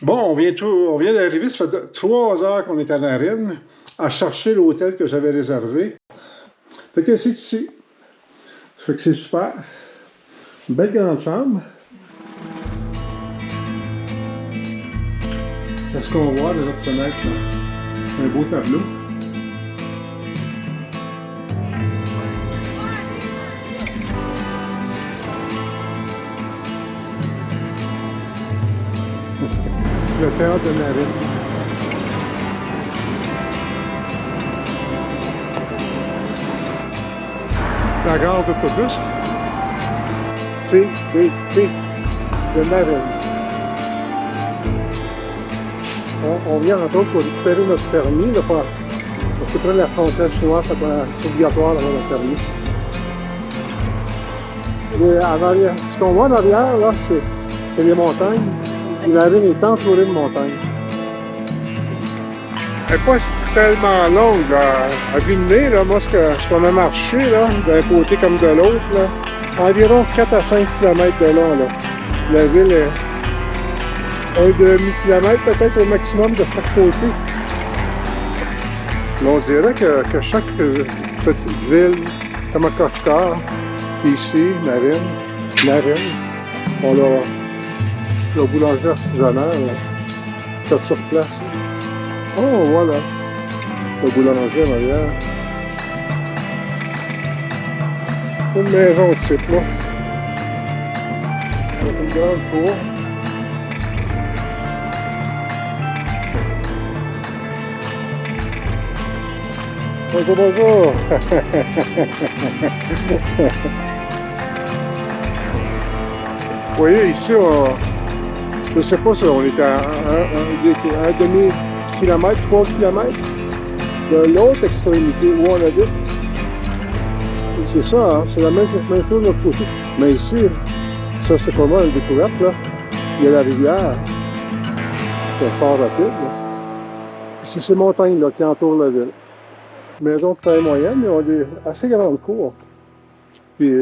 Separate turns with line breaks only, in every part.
Bon, on vient d'arriver, ça fait 3 heures qu'on est à Narine, à chercher l'hôtel que j'avais réservé. Fait que c'est ici. Ça fait que c'est super. Une belle grande chambre. C'est ce qu'on voit de notre fenêtre, là. Un beau tableau. Le théâtre de Narine. La gare d'autobus. CDT de Narine. On vient entre autres pour récupérer notre permis, là, parce que près de la frontière chinoise, c'est obligatoire d'avoir le permis. Et en arrière, ce qu'on voit en arrière, là, c'est les montagnes. Narine est entourée de montagnes. Elle n'est pas tellement longue, là. À vue de nez, là, moi, ce qu'on a marché, là, d'un côté comme de l'autre, là, environ 4 à 5 km de long, là. La ville est un demi-kilomètre peut-être au maximum de chaque côté. Mais on dirait que chaque petite ville, comme Kafka, ici, Narine, on a le boulanger artisanal, fait sur place. Oh, voilà, le boulanger en arrière. Une maison de type, là. Avec une grande cour. Bonjour, bonjour! Vous voyez, ici, je ne sais pas si on est à un demi-kilomètre, 3 kilomètres de l'autre extrémité où on habite. C'est ça, hein? C'est la même chose de l'autre côté. Mais ici, ça c'est pas mal une découverte, là. Il y a la rivière, c'est fort rapide, là. C'est ces montagnes-là qui entourent la ville. Maison de taille moyenne, mais on a des assez grandes cours. Puis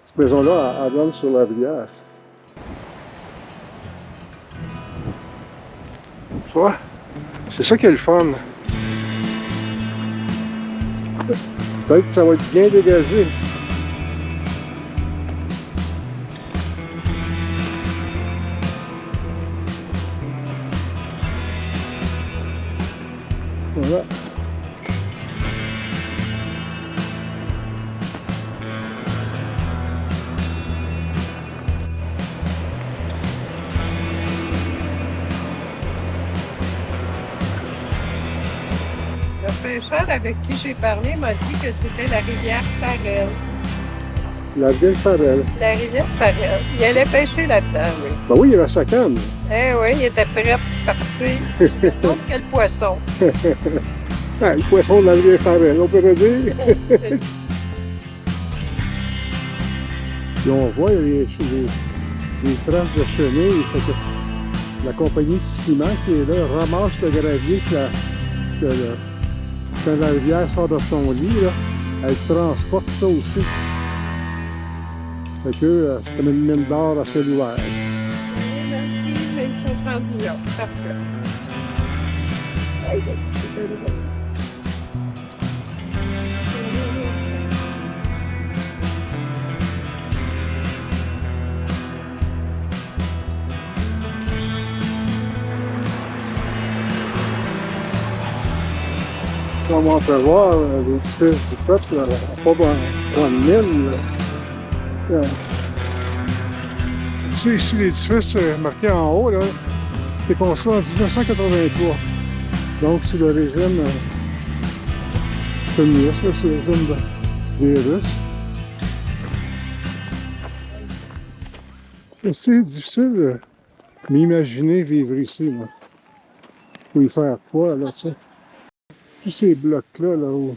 cette maison-là, elle donne sur la rivière. Tu vois? C'est ça qui est le fun. Peut-être que ça va être bien dégagé. Voilà.
Le pêcheur avec qui j'ai parlé m'a dit que c'était la rivière Farel.
La rivière Farel.
La rivière Farel. Il allait pêcher là-dedans, oui.
Ben oui, il y a la chacane.
Eh oui, il était prêt pour partir. Je me demande quel poisson.
Ah, le poisson de la rivière Farel, on peut le dire. Puis on voit les traces de chenilles. Fait que la compagnie de ciment qui est là ramasse le gravier quand la rivière sort de son lit, là, elle transporte ça aussi. Fait que c'est comme une mine d'or à ciel ouvert.
Mais ils sont rendus là, c'est parfait.
Comme on peut voir, l'édifice du peuple, là, pas dans une mine. Là. Ici, l'édifice marqué en haut, là, c'est construit en 1983. Donc, c'est le régime communiste, c'est le régime des Russes. C'est assez difficile de m'imaginer vivre ici, là. Pour y faire quoi, là, tu sais. Tous ces blocs-là, là, où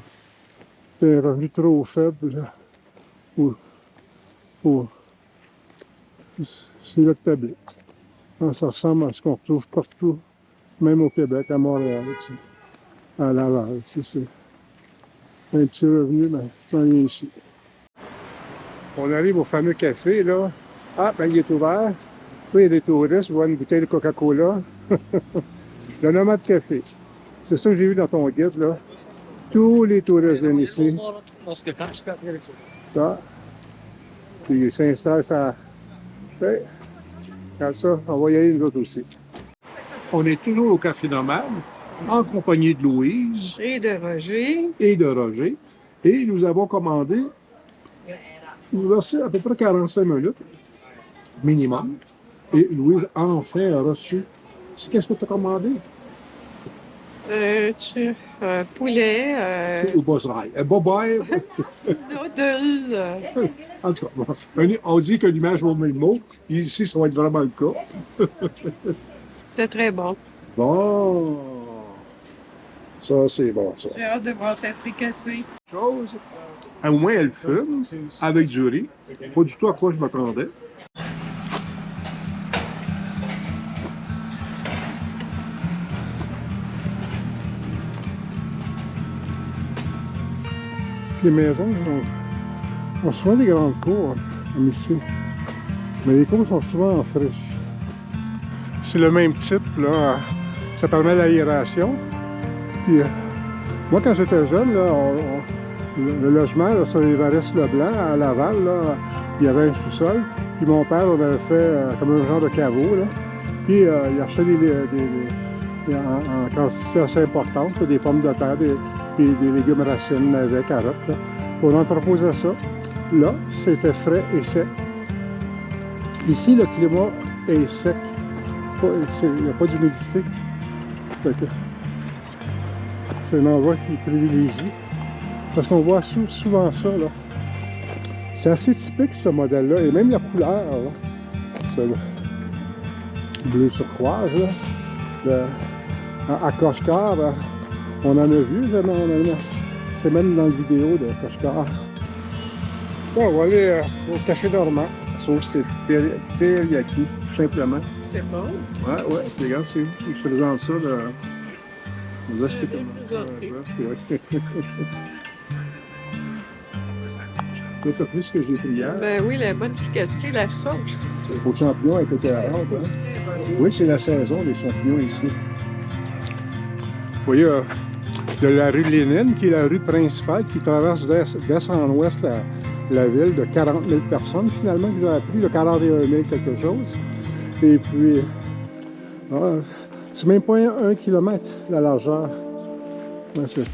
t'as un revenu trop faible, là, c'est là que t'habites. Ça ressemble à ce qu'on retrouve partout, même au Québec, à Montréal, tu sais, à Laval, tu sais, c'est un petit revenu, mais ça vient ici. On arrive au fameux café, là. Ah, ben il est ouvert. Oui, il y a des touristes, voient une bouteille de Coca-Cola. Le Nomade Café. C'est ça que j'ai vu dans ton guide, là. Tous les touristes viennent ici. Ça. Puis ils s'installent, ça. Regarde ça, on va y aller nous autres aussi. On est toujours au Café Nomade, en compagnie de Louise.
Et de Roger.
Et de Roger. Et nous avons commandé, il nous reste à peu près 45 minutes, minimum. Et Louise, enfin, a reçu. Qu'est-ce que tu as commandé?
Poulet.
Ou bosserai. Bye-bye.
Noodles.
En tout cas, bon, on dit que l'image vaut mille mots. Ici, ça va être vraiment le cas.
C'était très bon.
Bon. Ça, c'est bon, ça.
J'ai hâte de voir ta fricassée.
Chose. Au moins, elle fume avec du riz. Pas du tout à quoi je m'attendais. Les maisons ont souvent des grandes cours, comme ici. Mais les cours sont souvent en friche. C'est le même type, là. Ça permet l'aération. Puis, moi, quand j'étais jeune, là, le logement là, sur l'Évariste-Leblanc, à Laval, là, il y avait un sous-sol. Puis mon père, on avait fait comme un genre de caveau, là. Puis il achetait en quantité assez importante, là, des pommes de terre, puis des légumes racines, navets, carottes. Là. Puis on entreposait ça. Là, c'était frais et sec. Ici, le climat est sec. Il n'y a pas d'humidité. C'est un endroit qui privilégie. Parce qu'on voit souvent ça, là. C'est assez typique, ce modèle-là. Et même la couleur, là. Ce bleu turquoise, là. À Koshkar, on en a vu, c'est même dans la vidéo de Koshkar. Bon, on va aller au Café Normand. Sauf que c'est teriyaki, tout simplement.
C'est bon.
Ouais, regarde, ils présentent ça, là. Là, c'est
bien présenté.
T'as plus que j'ai pris hier.
Ben oui, la bonne fricassée, la sauce.
Aux champignons était terrante, hein? Oui, c'est la saison des champignons ici. Vous voyez, il y a la rue Lénine, qui est la rue principale, qui traverse d'est en ouest la ville de 40 000 personnes, finalement, que j'ai appris, de 41 000 quelque chose. Et puis, c'est même pas 1 kilomètre, la largeur. Ouais, c'est...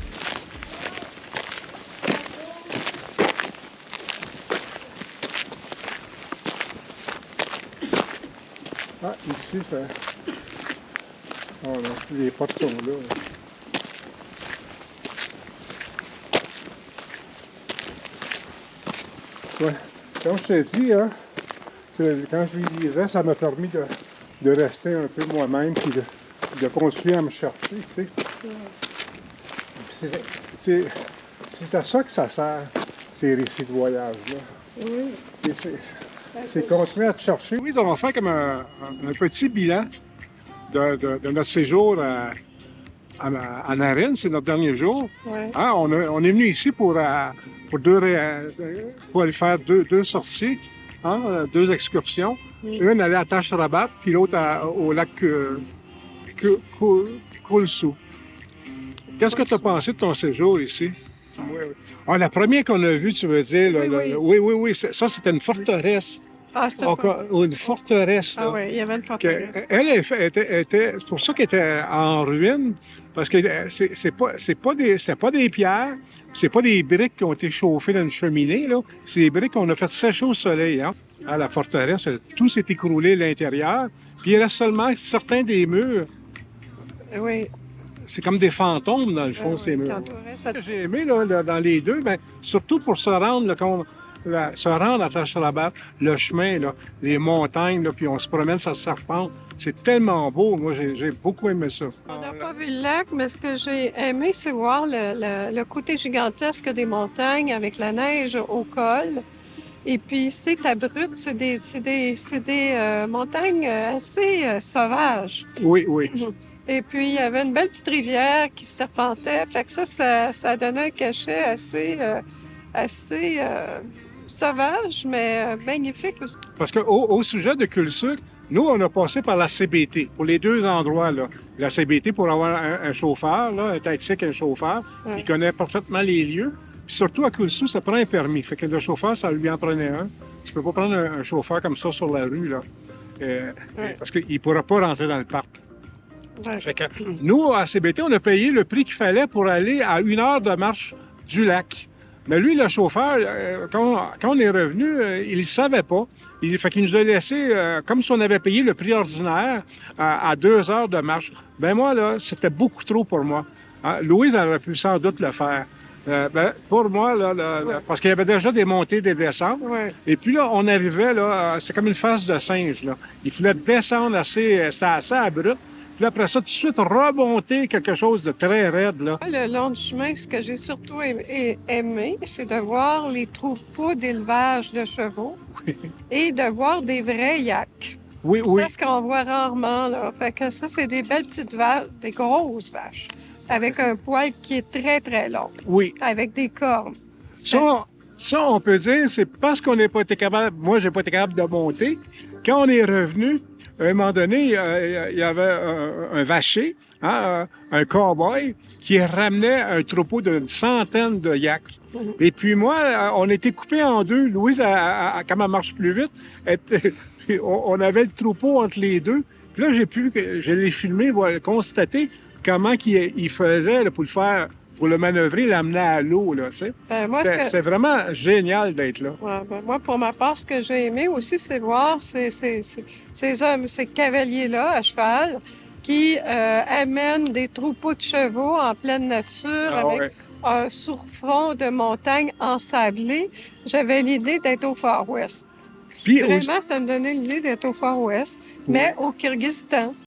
Ah, ici, ça... Oh non, les portes sont là. Ouais. Comme je t'ai dit, hein, quand je lui lisais, ça m'a permis de rester un peu moi-même et de continuer à me chercher, tu sais. C'est à ça que ça sert, ces récits de voyage-là.
Oui.
C'est continuer à te chercher. Oui, on va faire comme un petit bilan de notre séjour à Naryn, c'est notre dernier jour.
Ouais.
Hein, on est venu ici pour aller faire deux sorties, hein, 2 excursions. Une aller à Tash Rabat, puis l'autre au lac Kulsu. Qu'est-ce que tu as pensé de ton séjour ici? Ah, la première qu'on a vue, tu veux dire? Oui. Ça, c'était une forteresse.
Ah, c'était pas...
Une forteresse.
Ah oui, il y avait une forteresse.
C'est pour ça qu'elle était en ruine, parce que c'est pas des pierres, c'est pas des briques qui ont été chauffées dans une cheminée, là. C'est des briques qu'on a fait sécher au soleil, hein. À la forteresse, tout s'est écroulé à l'intérieur, puis il reste seulement certains des murs.
Oui.
C'est comme des fantômes, dans le fond, ces murs. Ce que j'ai aimé là, dans les deux, ben, surtout pour se rendre, à Tash Rabat, le chemin, là, les montagnes, là, puis on se promène sur serpente. C'est tellement beau. Moi, j'ai beaucoup aimé ça.
On n'a pas vu le lac, mais ce que j'ai aimé, c'est voir le côté gigantesque des montagnes avec la neige au col. Et puis, c'est abrupt, c'est des montagnes assez sauvages.
Oui.
Et puis, il y avait une belle petite rivière qui serpentait. Fait que ça donnait un cachet assez sauvage, mais magnifique aussi.
Parce qu'au sujet de Kulsuk, Nous, on a passé par la CBT pour les deux endroits, là. La CBT pour avoir un chauffeur, là, un taxi avec un chauffeur,
Ouais.
il connaît parfaitement les lieux. Puis surtout, à Coulsou, ça prend un permis. Fait que le chauffeur, ça lui en prenait un. Tu peux pas prendre un chauffeur comme ça sur la rue, là.
Ouais.
Parce qu'il ne pourra pas rentrer dans le parc.
Ouais.
Fait que nous, à CBT, on a payé le prix qu'il fallait pour aller à 1 heure de marche du lac. Mais lui, le chauffeur, quand on est revenu, il ne savait pas. Fait qu'il nous a laissé, comme si on avait payé le prix ordinaire, à 2 heures de marche. Ben moi, là, c'était beaucoup trop pour moi. Hein, Louise aurait pu sans doute le faire. Pour moi, parce qu'il y avait déjà des montées, des descentes.
Ouais.
Et puis là, on arrivait, là, c'est comme une face de singe, là. Il fallait descendre c'était assez abrupt. Puis après ça, tout de suite, remonter quelque chose de très raide, là.
Le long du chemin, ce que j'ai surtout aimé, c'est de voir les troupeaux d'élevage de chevaux et de voir des vrais yaks.
Oui, oui,
Ça, ce qu'on voit rarement, là. Fait que ça, c'est des belles petites vaches, des grosses vaches, avec un poil qui est très, très long,
oui.
avec des cornes.
Ça, on peut dire, c'est parce qu'on n'a pas été capable, moi, j'ai pas été capable de monter. Quand on est revenu, à un moment donné, il y avait un vacher, hein, un cow-boy, qui ramenait un troupeau d'une centaine de yaks. Et puis moi, on était coupés en deux. Louise, quand elle marche plus vite, on avait le troupeau entre les deux. Puis là, je l'ai filmé, constater comment il faisait là, pour le manœuvrer, l'amener à l'eau, là, tu sais.
Moi,
C'est vraiment génial d'être là.
Ouais, moi, pour ma part, ce que j'ai aimé aussi, c'est voir ces hommes, ces cavaliers-là à cheval qui amènent des troupeaux de chevaux en pleine nature avec
Ouais.
un surfront de montagne ensablé. J'avais l'idée d'être au Far West.
Puis
Vraiment, ça me donnait l'idée d'être au Far West, mais au Kyrgyzstan.